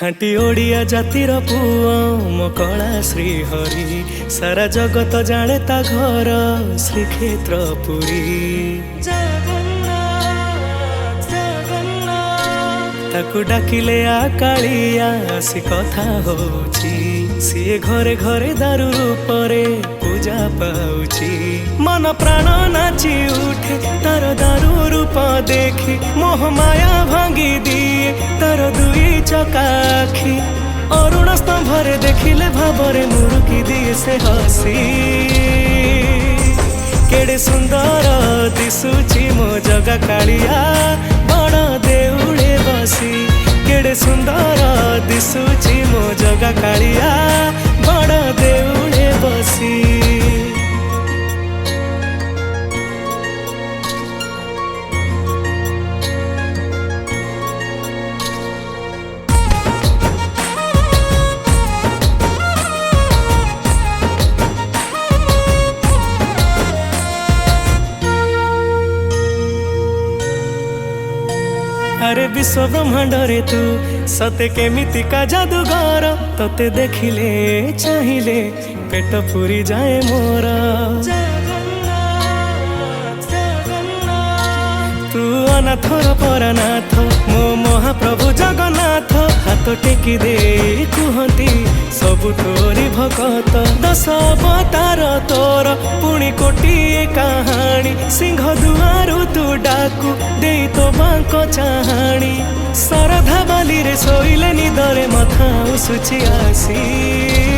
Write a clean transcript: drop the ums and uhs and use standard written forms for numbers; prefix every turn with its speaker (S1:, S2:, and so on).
S1: खाटी ओडिया जातिर पुओ मो कला श्रीहरि सारा जगत जाने ता घर श्रीक्षेत्र पुरी ताकू डाकिले आकालिया आसी कथा होची सीए घरे घरे दारू रूपरे पूजा पाउची मन प्राण नाची उठे तार दारू रूप देखी मोह माया भांगी दिए तार दुई चकाखी अरुण स्तंभरे देखिले भावरे मुरुकी दिए से हसी केड़े सुंदर दिसुची मो जगा कालिया बड़ देउळे बसी केड़े सुंदर दिसुची मो जगा कालिया बड़ देउळे बसी। अरे विश्व ब्रह्मांड रे तू सते केमिति का जादूगर तते देखिले चाहिले पेट पूरी जाए मोर तू अनाथर परनाथ मो महाप्रभु जगन्नाथ हाथ टेकी दे कुहती सबु तोरी भगत दश अवतार तोर पुणी कोटिए कहानी सिंह दुआरु तू डाकू दे तो बांको चाहाणी सरधा बाली रे सोइले निदरे मथा उसुची आसी।